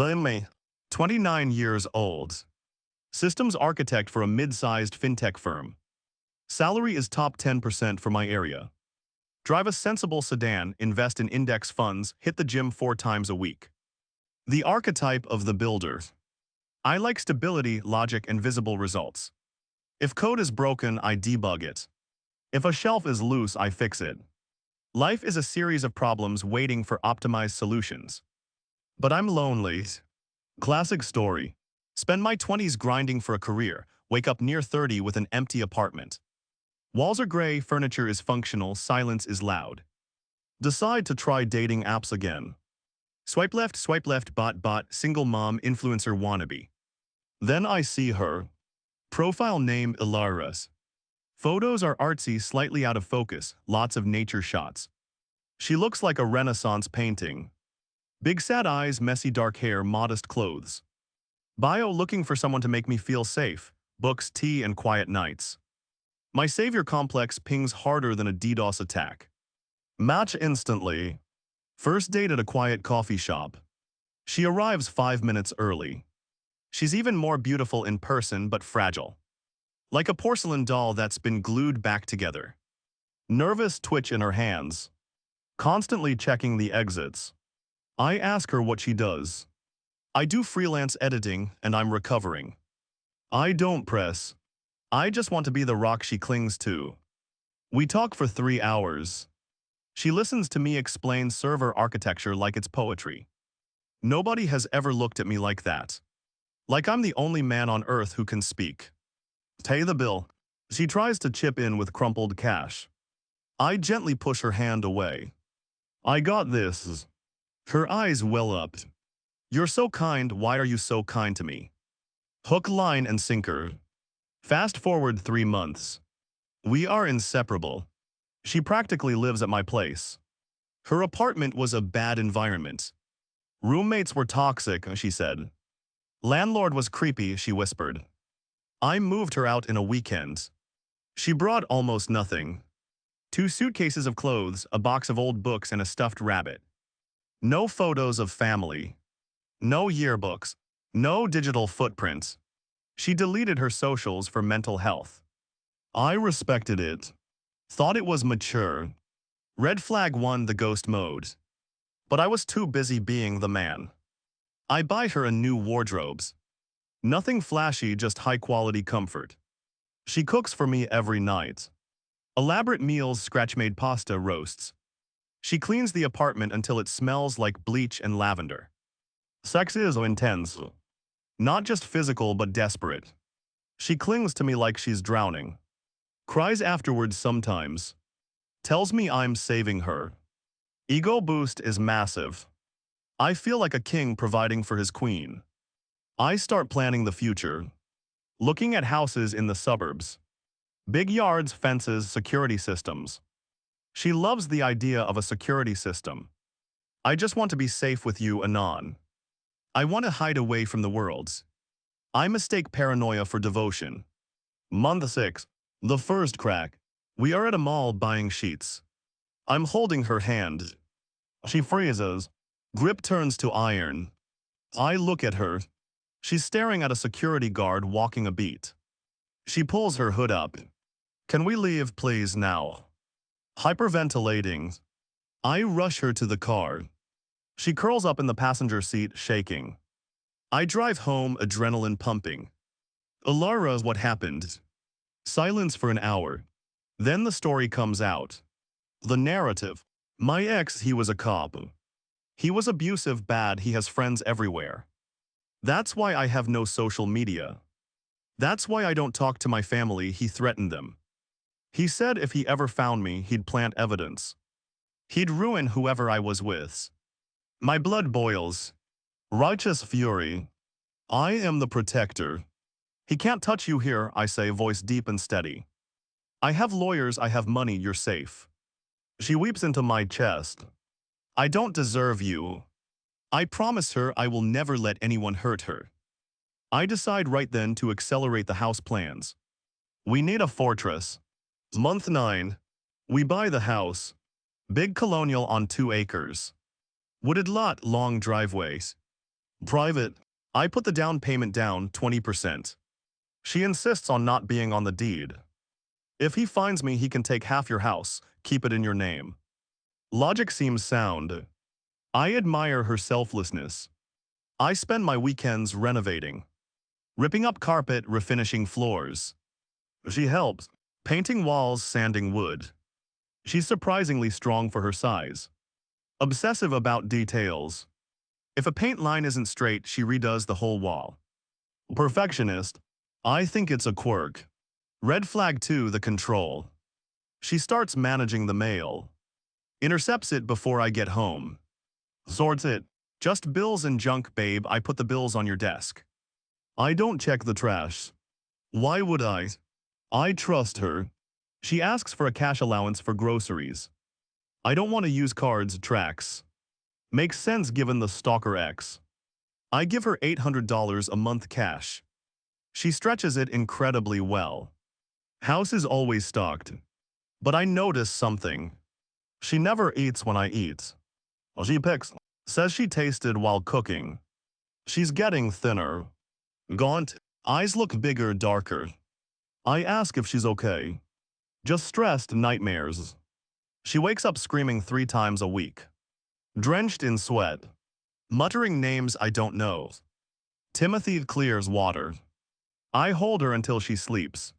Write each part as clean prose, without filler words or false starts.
Me, 29 years old. Systems architect for a mid-sized fintech firm. Salary is top 10% for my area. Drive a sensible sedan, invest in index funds, hit the gym 4 times a week. The archetype of the builder. I like stability, logic, and visible results. If code is broken, I debug it. If a shelf is loose, I fix it. Life is a series of problems waiting for optimized solutions. But I'm lonely. Classic story. Spend my 20s grinding for a career, wake up near 30 with an empty apartment. Walls are gray, furniture is functional, silence is loud. Decide to try dating apps again. Swipe left, bot, single mom, influencer wannabe. Then I see her. Profile name Ilaris. Photos are artsy, slightly out of focus, lots of nature shots. She looks like a Renaissance painting. Big sad eyes, messy dark hair, modest clothes. Bio looking for someone to make me feel safe, books, tea, and quiet nights. My savior complex pings harder than a DDoS attack. Match instantly. First date at a quiet coffee shop. She arrives 5 minutes early. She's even more beautiful in person but fragile. Like a porcelain doll that's been glued back together. Nervous twitch in her hands. Constantly checking the exits. I ask her what she does. I do freelance editing and I'm recovering. I don't press. I just want to be the rock she clings to. We talk for 3 hours. She listens to me explain server architecture like it's poetry. Nobody has ever looked at me like that. Like I'm the only man on earth who can speak. Pay the bill. She tries to chip in with crumpled cash. I gently push her hand away. I got this. Her eyes well up. You're so kind, why are you so kind to me? Hook, line, and sinker. Fast forward 3 months. We are inseparable. She practically lives at my place. Her apartment was a bad environment. Roommates were toxic, she said. Landlord was creepy, she whispered. I moved her out in a weekend. She brought almost nothing. 2 suitcases of clothes, a box of old books, and a stuffed rabbit. No photos of family. No yearbooks. No digital footprints. She deleted her socials for mental health. I respected it. Thought it was mature. Red flag 1, the ghost mode. But I was too busy being the man. I buy her a new wardrobes. Nothing flashy, just high-quality comfort. She cooks for me every night. Elaborate meals, scratch-made pasta, roasts. She cleans the apartment until it smells like bleach and lavender. Sex is intense. Not just physical but desperate. She clings to me like she's drowning. Cries afterwards sometimes. Tells me I'm saving her. Ego boost is massive. I feel like a king providing for his queen. I start planning the future. Looking at houses in the suburbs. Big yards, fences, security systems. She loves the idea of a security system. I just want to be safe with you, anon. I want to hide away from the world. I mistake paranoia for devotion. Month 6. The first crack. We are at a mall buying sheets. I'm holding her hand. She freezes. Grip turns to iron. I look at her. She's staring at a security guard walking a beat. She pulls her hood up. Can we leave, please, now? Hyperventilating. I rush her to the car. She curls up in the passenger seat, shaking. I drive home, adrenaline pumping. Alara, what happened? Silence for an hour. Then the story comes out. The narrative. My ex, he was a cop. He was abusive, bad, he has friends everywhere. That's why I have no social media. That's why I don't talk to my family, he threatened them. He said if he ever found me, he'd plant evidence. He'd ruin whoever I was with. My blood boils. Righteous fury. I am the protector. He can't touch you here, I say, voice deep and steady. I have lawyers, I have money, you're safe. She weeps into my chest. I don't deserve you. I promise her I will never let anyone hurt her. I decide right then to accelerate the house plans. We need a fortress. Month 9. We buy the house. Big colonial on 2 acres. Wooded lot, long driveways. Private. I put the down payment down 20%. She insists on not being on the deed. If he finds me, he can take half your house, keep it in your name. Logic seems sound. I admire her selflessness. I spend my weekends renovating. Ripping up carpet, refinishing floors. She helps. Painting walls, sanding wood. She's surprisingly strong for her size. Obsessive about details. If a paint line isn't straight, she redoes the whole wall. Perfectionist. I think it's a quirk. Red flag 2, the control. She starts managing the mail. Intercepts it before I get home. Sorts it. Just bills and junk, babe. I put the bills on your desk. I don't check the trash. Why would I? I trust her. She asks for a cash allowance for groceries. I don't want to use cards, tracks. Makes sense given the stalker X. I give her $800 a month cash. She stretches it incredibly well. House is always stocked. But I notice something. She never eats when I eat. She picks. Says she tasted while cooking. She's getting thinner. Gaunt. Eyes look bigger, darker. I ask if she's okay. Just stressed nightmares. She wakes up screaming 3 times a week. Drenched in sweat. Muttering names I don't know. Timothy clears water. I hold her until she sleeps.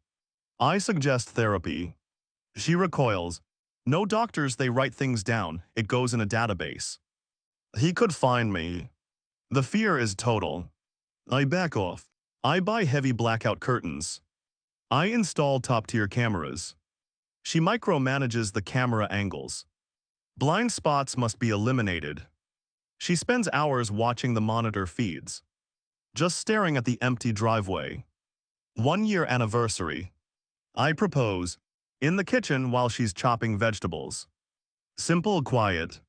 I suggest therapy. She recoils. No doctors, they write things down. It goes in a database. He could find me. The fear is total. I back off. I buy heavy blackout curtains. I install top-tier cameras. She micromanages the camera angles. Blind spots must be eliminated. She spends hours watching the monitor feeds. Just staring at the empty driveway. 1-year anniversary. I propose. In the kitchen while she's chopping vegetables. Simple, quiet.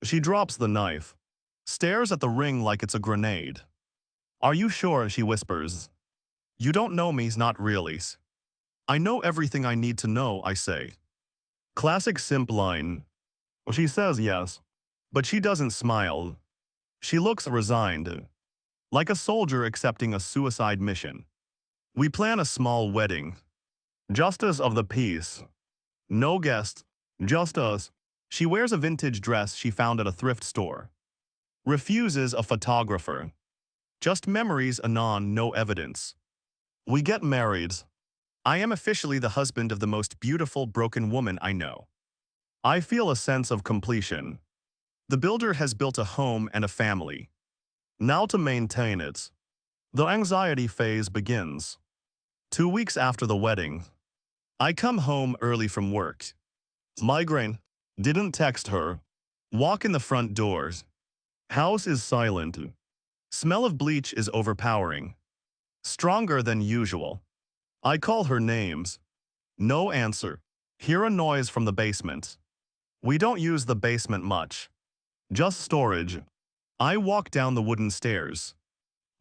She drops the knife. Stares at the ring like it's a grenade. Are you sure? She whispers. You don't know me, not really. I know everything I need to know, I say. Classic simp line. She says yes. But she doesn't smile. She looks resigned. Like a soldier accepting a suicide mission. We plan a small wedding. Justice of the peace. No guests. Just us. She wears a vintage dress she found at a thrift store. Refuses a photographer. Just memories, anon, no evidence. We get married. I am officially the husband of the most beautiful broken woman I know. I feel a sense of completion. The builder has built a home and a family. Now to maintain it. The anxiety phase begins. 2 weeks after the wedding. I come home early from work. Migraine. Didn't text her. Walk in the front doors. House is silent. Smell of bleach is overpowering. Stronger than usual. I call her names. No answer. Hear a noise from the basement. We don't use the basement much. Just storage. I walk down the wooden stairs.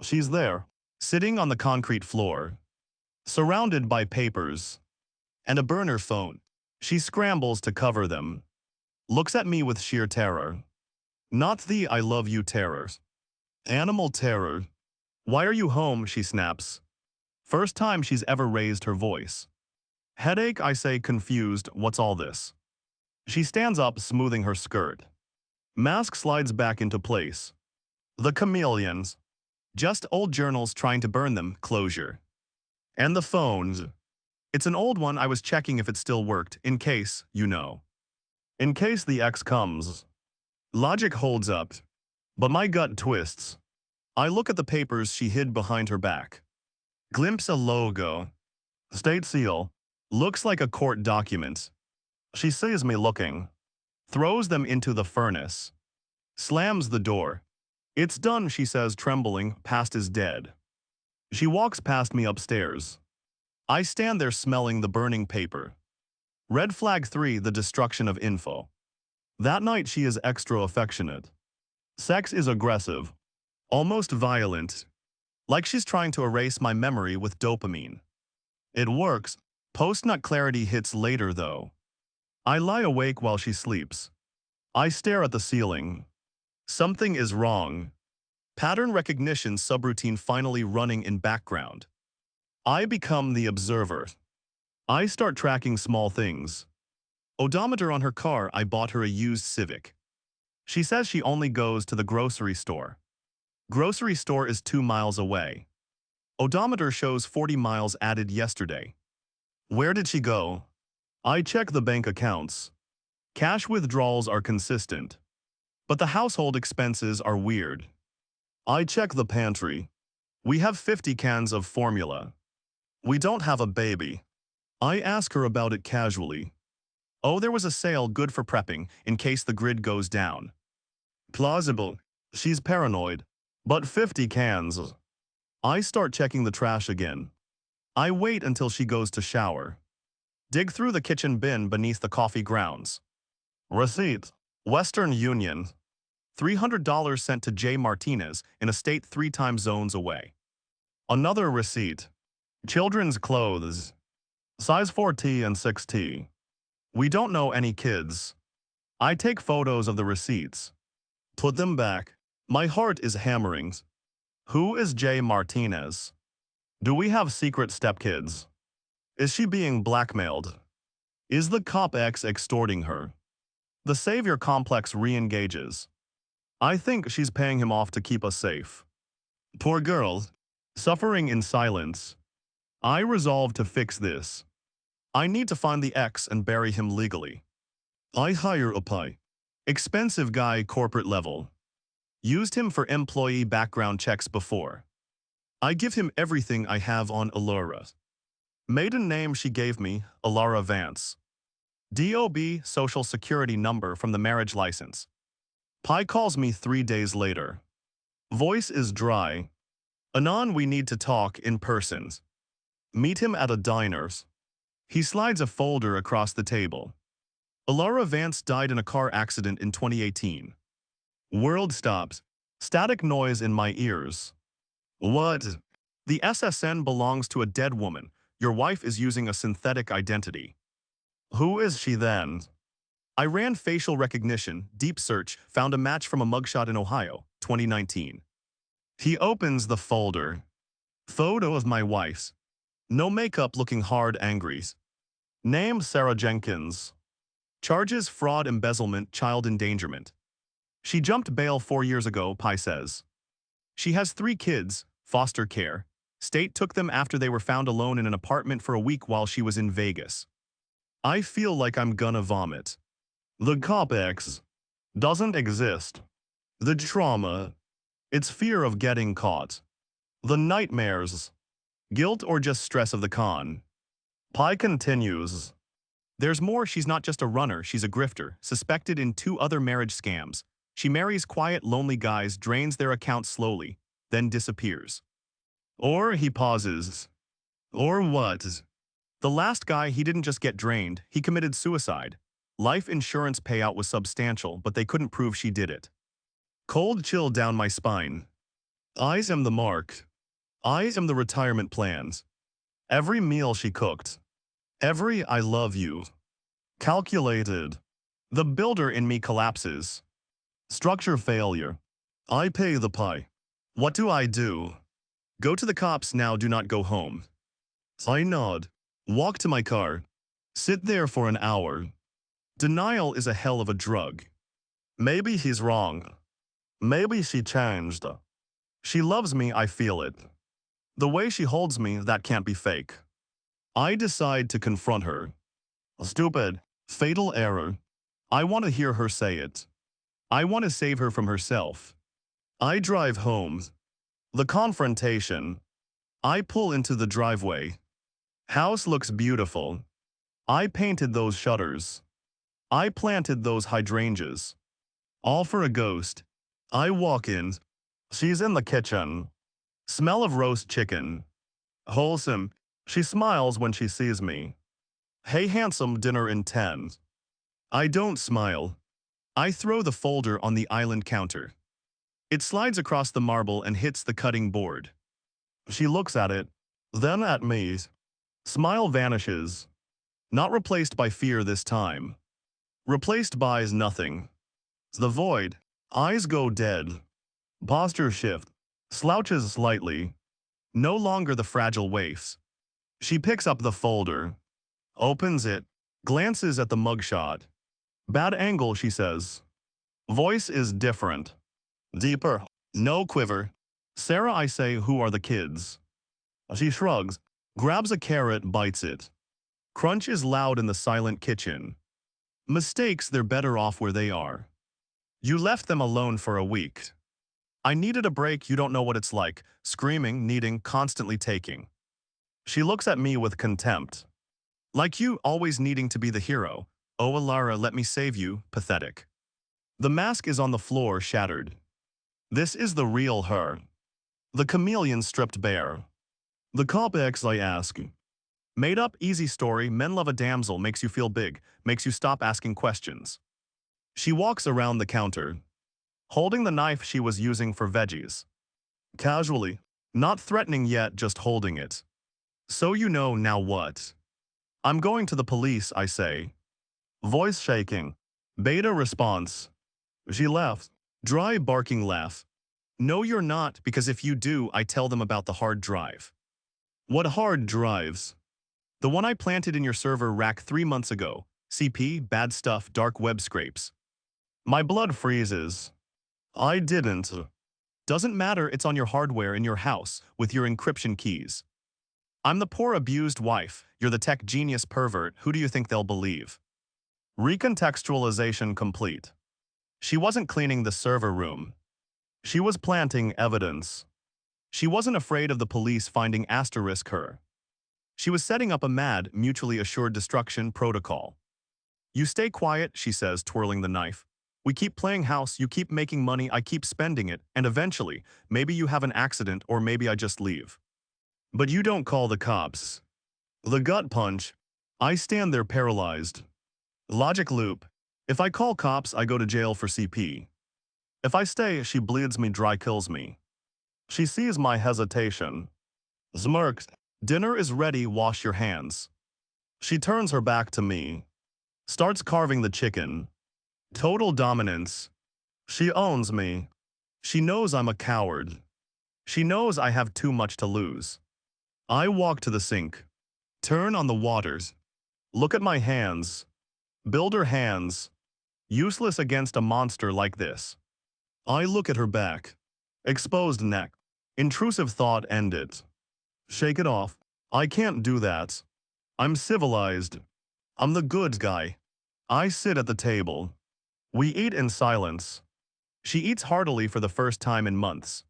She's there, sitting on the concrete floor. Surrounded by papers. And a burner phone. She scrambles to cover them. Looks at me with sheer terror. Not the I love you terror. Animal terror. Why are you home? She snaps. First time she's ever raised her voice. Headache, I say, confused. What's all this? She stands up, smoothing her skirt. Mask slides back into place. The chameleons. Just old journals trying to burn them, closure. And the phones. It's an old one. I was checking if it still worked, in case, you know. In case the ex comes. Logic holds up. But my gut twists. I look at the papers she hid behind her back. Glimpse a logo. State seal. Looks like a court document. She sees me looking. Throws them into the furnace. Slams the door. It's done, she says, trembling. Past is dead. She walks past me upstairs. I stand there smelling the burning paper. Red flag 3, the destruction of info. That night she is extra affectionate. Sex is aggressive. Almost violent. Like she's trying to erase my memory with dopamine. It works. Post-nut clarity hits later though. I lie awake while she sleeps. I stare at the ceiling. Something is wrong. Pattern recognition subroutine finally running in background. I become the observer. I start tracking small things. Odometer on her car. I bought her a used Civic. She says she only goes to the grocery store. Grocery store is 2 miles away. Odometer shows 40 miles added yesterday. Where did she go? I check the bank accounts. Cash withdrawals are consistent. But the household expenses are weird. I check the pantry. We have 50 cans of formula. We don't have a baby. I ask her about it casually. Oh, there was a sale good for prepping in case the grid goes down. Plausible. She's paranoid. But 50 cans. I start checking the trash again. I wait until she goes to shower. Dig through the kitchen bin beneath the coffee grounds. Receipt. Western Union. $300 sent to J. Martinez in a state 3 time zones away. Another receipt. Children's clothes. Size 4T and 6T. We don't know any kids. I take photos of the receipts. Put them back. My heart is hammering. Who is J. Martinez? Do we have secret stepkids? Is she being blackmailed? Is the cop X extorting her? The savior complex re-engages. I think she's paying him off to keep us safe. Poor girl, suffering in silence. I resolve to fix this. I need to find the X and bury him legally. I hire a pie. Expensive guy, corporate level. Used him for employee background checks before. I give him everything I have on Allura. Maiden name she gave me, Alara Vance. DOB social security number from the marriage license. Pi calls me 3 days later. Voice is dry. Anon, we need to talk in person. Meet him at a diner's. He slides a folder across the table. Alara Vance died in a car accident in 2018. World stops. Static noise in my ears. What? The SSN belongs to a dead woman. Your wife is using a synthetic identity. Who is she then? I ran facial recognition, deep search, found a match from a mugshot in Ohio, 2019. He opens the folder. Photo of my wife's. No makeup, looking hard, angry. Name Sarah Jenkins. Charges fraud, embezzlement, child endangerment. She jumped bail 4 years ago, Pi says. She has 3 kids, foster care. State took them after they were found alone in an apartment for a week while she was in Vegas. I feel like I'm gonna vomit. The cop X doesn't exist. The trauma. It's fear of getting caught. The nightmares. Guilt or just stress of the con. Pi continues. There's more. She's not just a runner, she's a grifter, suspected in 2 other marriage scams. She marries quiet, lonely guys, drains their accounts slowly, then disappears. Or he pauses. Or what? The last guy, he didn't just get drained, he committed suicide. Life insurance payout was substantial, but they couldn't prove she did it. Cold chill down my spine. I am the mark. I am the retirement plans. Every meal she cooked. Every I love you. Calculated. The builder in me collapses. Structure failure. I pay the pie. What do I do? Go to the cops now, do not go home. I nod. Walk to my car. Sit there for an hour. Denial is a hell of a drug. Maybe he's wrong. Maybe she changed. She loves me, I feel it. The way she holds me, that can't be fake. I decide to confront her. Stupid. Fatal error. I want to hear her say it. I want to save her from herself. I drive home. The confrontation. I pull into the driveway. House looks beautiful. I painted those shutters. I planted those hydrangeas. All for a ghost. I walk in. She's in the kitchen. Smell of roast chicken. Wholesome. She smiles when she sees me. Hey handsome, dinner in 10. I don't smile. I throw the folder on the island counter. It slides across the marble and hits the cutting board. She looks at it, then at me. Smile vanishes. Not replaced by fear this time. Replaced by nothing. The void. Eyes go dead. Posture shift. Slouches slightly. No longer the fragile waifs. She picks up the folder. Opens it. Glances at the mugshot. Bad angle, she says. Voice is different. Deeper. No quiver. Sarah, I say, who are the kids? She shrugs. Grabs a carrot, bites it. Crunch is loud in the silent kitchen. Mistakes, they're better off where they are. You left them alone for a week. I needed a break, you don't know what it's like. Screaming, needing, constantly taking. She looks at me with contempt. Like you, always needing to be the hero. Oh, Alara, let me save you, pathetic. The mask is on the floor, shattered. This is the real her. The chameleon stripped bare. The complex, I ask. Made up, easy story, men love a damsel, makes you feel big, makes you stop asking questions. She walks around the counter, holding the knife she was using for veggies. Casually, not threatening yet, just holding it. So you know now what? I'm going to the police, I say. Voice shaking. Beta response. She laughs. Dry barking laugh. No, you're not, because if you do, I tell them about the hard drive. What hard drives? The one I planted in your server rack 3 months ago. CP, bad stuff, dark web scrapes. My blood freezes. I didn't. Doesn't matter, it's on your hardware in your house, with your encryption keys. I'm the poor abused wife, you're the tech genius pervert, who do you think they'll believe? Recontextualization complete. She wasn't cleaning the server room. She was planting evidence. She wasn't afraid of the police finding her. She was setting up a mad, mutually assured destruction protocol. You stay quiet, she says, twirling the knife. We keep playing house, you keep making money, I keep spending it, and eventually, maybe you have an accident or maybe I just leave. But you don't call the cops. The gut punch. I stand there paralyzed. Logic loop. If I call cops, I go to jail for CP. If I stay, she bleeds me dry, kills me. She sees my hesitation. Smirks. Dinner is ready, wash your hands. She turns her back to me. Starts carving the chicken. Total dominance. She owns me. She knows I'm a coward. She knows I have too much to lose. I walk to the sink. Turn on the waters. Look at my hands. Builder hands. Useless against a monster like this. I look at her back. Exposed neck. Intrusive thought, end it. Shake it off. I can't do that. I'm civilized. I'm the good guy. I sit at the table. We eat in silence. She eats heartily for the first time in months.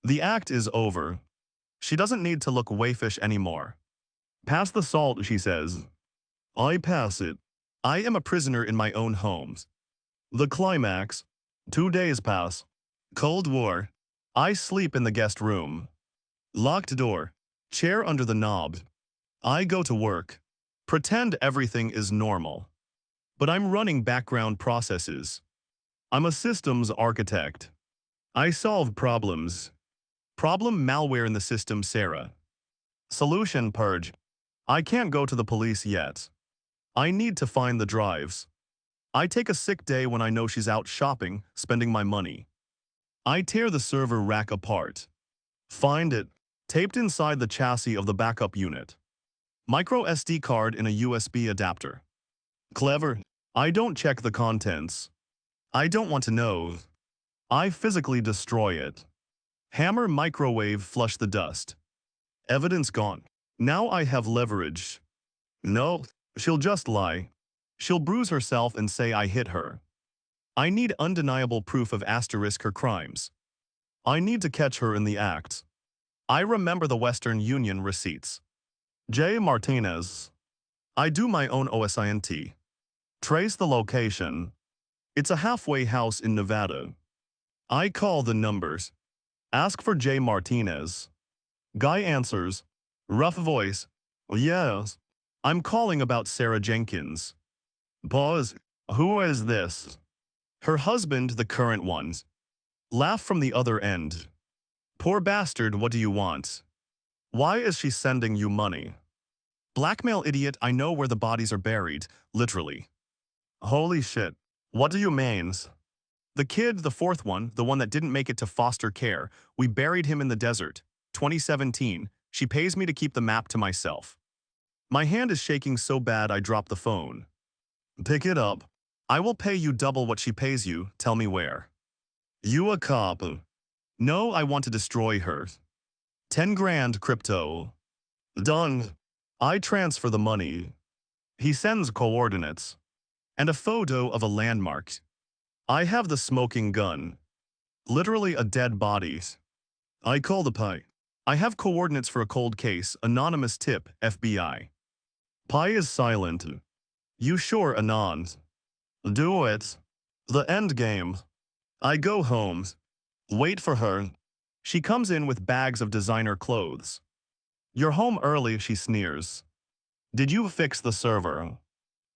The act is over. She doesn't need to look waifish anymore. Pass the salt, she says. I pass it. I am a prisoner in my own home. The climax. 2 days pass. Cold War. I sleep in the guest room. Locked door. Chair under the knob. I go to work. Pretend everything is normal. But I'm running background processes. I'm a systems architect. I solve problems. Problem malware in the system, Sarah. Solution purge. I can't go to the police yet. I need to find the drives. I take a sick day when I know she's out shopping, spending my money. I tear the server rack apart. Find it, taped inside the chassis of the backup unit. Micro SD card in a USB adapter. Clever. I don't check the contents. I don't want to know. I physically destroy it. Hammer, microwave, flush the dust. Evidence gone. Now I have leverage. No, she'll just lie. She'll bruise herself and say I hit her. I need undeniable proof of her crimes. I need to catch her in the act. I remember the Western Union receipts. J. Martinez. I do my own OSINT. Trace the location. It's a halfway house in Nevada. I call the numbers. Ask for J. Martinez. Guy answers. Rough voice. Yes. I'm calling about Sarah Jenkins. Pause. Who is this? Her husband, the current one. Laugh from the other end. Poor bastard, what do you want? Why is she sending you money? Blackmail, idiot, I know where the bodies are buried, literally. Holy shit. What do you mean? The kid, the fourth one, the one that didn't make it to foster care, we buried him in the desert. 2017, she pays me to keep the map to myself. My hand is shaking so bad I drop the phone. Pick it up. I will pay you double what she pays you, tell me where. You a cop? No, I want to destroy her. 10 grand crypto. Done. I transfer the money. He sends coordinates. And a photo of a landmark. I have the smoking gun. Literally a dead body. I call the Pi. I have coordinates for a cold case, anonymous tip, FBI. Pi is silent. You sure, Anon? Do it. The end game. I go home. Wait for her. She comes in with bags of designer clothes. You're home early, she sneers. Did you fix the server?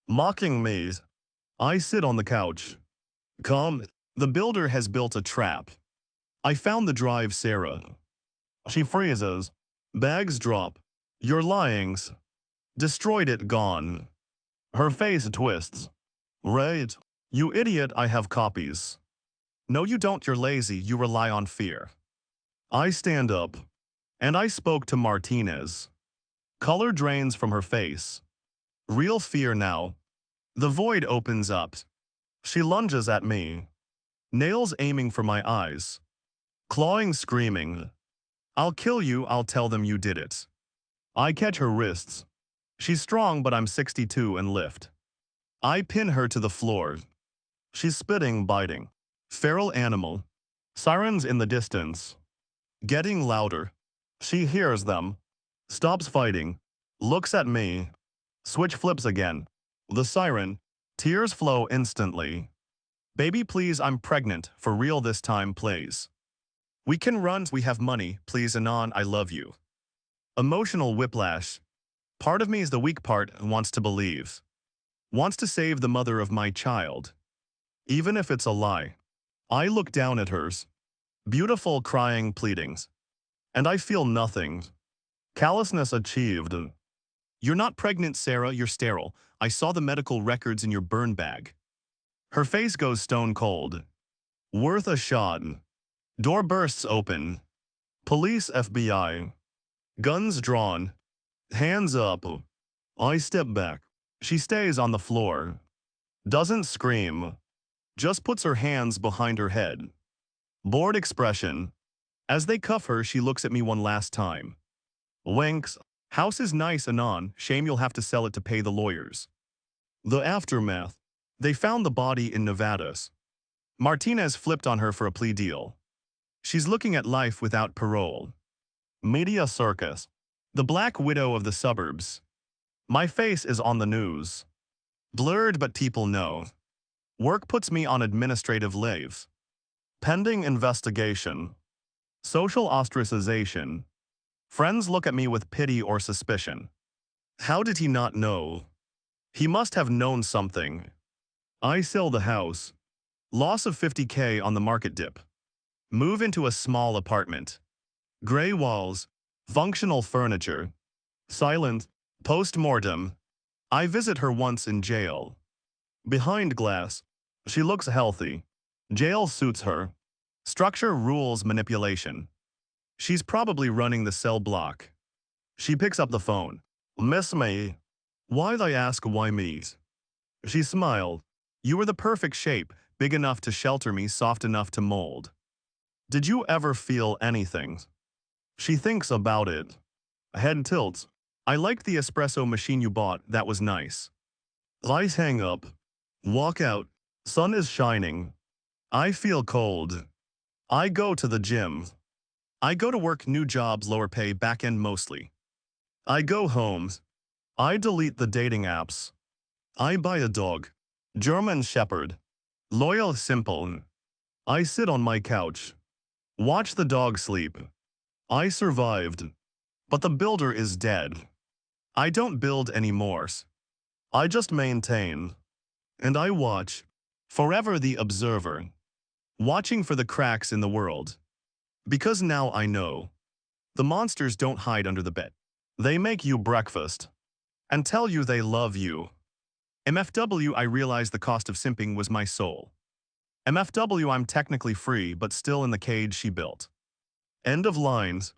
Mocking me. I sit on the couch. Come. The builder has built a trap. I found the drive, Sarah. She freezes. Bags drop. You're lying. Destroyed it, gone. Her face twists. Right. You idiot, I have copies. No, you don't, you're lazy, you rely on fear. I stand up. And I spoke to Martinez. Color drains from her face. Real fear now. The void opens up. She lunges at me. Nails aiming for my eyes. Clawing, screaming. I'll kill you, I'll tell them you did it. I catch her wrists. She's strong, but I'm 62 and lift. I pin her to the floor. She's spitting, biting. Feral animal. Sirens in the distance. Getting louder. She hears them. Stops fighting. Looks at me. Switch flips again. The siren. Tears flow instantly. Baby, please, I'm pregnant. For real this time, please. We can run, we have money. Please, Anon, I love you. Emotional whiplash. Part of me is the weak part and wants to believe. Wants to save the mother of my child. Even if it's a lie. I look down at hers. Beautiful crying pleadings. And I feel nothing. Callousness achieved. You're not pregnant, Sarah, you're sterile. I saw the medical records in your burn bag. Her face goes stone cold. Worth a shot. Door bursts open. Police, FBI. Guns drawn. Hands up. I step back. She stays on the floor. Doesn't scream. Just puts her hands behind her head. Bored expression. As they cuff her, she looks at me one last time. Winks. House is nice, Anon. Shame you'll have to sell it to pay the lawyers. The aftermath. They found the body in Nevada. Martinez flipped on her for a plea deal. She's looking at life without parole. Media circus. The Black Widow of the suburbs. My face is on the news. Blurred, but people know. Work puts me on administrative leave. Pending investigation. Social ostracization. Friends look at me with pity or suspicion. How did he not know? He must have known something. I sell the house. Loss of $50K on the market dip. Move into a small apartment. Gray walls. Functional furniture. Silent. Post-mortem. I visit her once in jail. Behind glass. She looks healthy. Jail suits her. Structure rules manipulation. She's probably running the cell block. She picks up the phone. Miss me. Why, I ask, why me? She smiled. You were the perfect shape, big enough to shelter me, soft enough to mold. Did you ever feel anything? She thinks about it. Head tilts. I liked the espresso machine you bought, that was nice. I hang up. Walk out. Sun is shining. I feel cold. I go to the gym. I go to work, new jobs, lower pay, back end mostly. I go home. I delete the dating apps. I buy a dog. German Shepherd. Loyal, simple. I sit on my couch. Watch the dog sleep. I survived. But the builder is dead. I don't build anymore. I just maintain. And I watch. Forever the observer. Watching for the cracks in the world. Because now I know. The monsters don't hide under the bed. They make you breakfast. And tell you they love you. MFW, I realized the cost of simping was my soul. MFW, I'm technically free, but still in the cage she built. End of lines.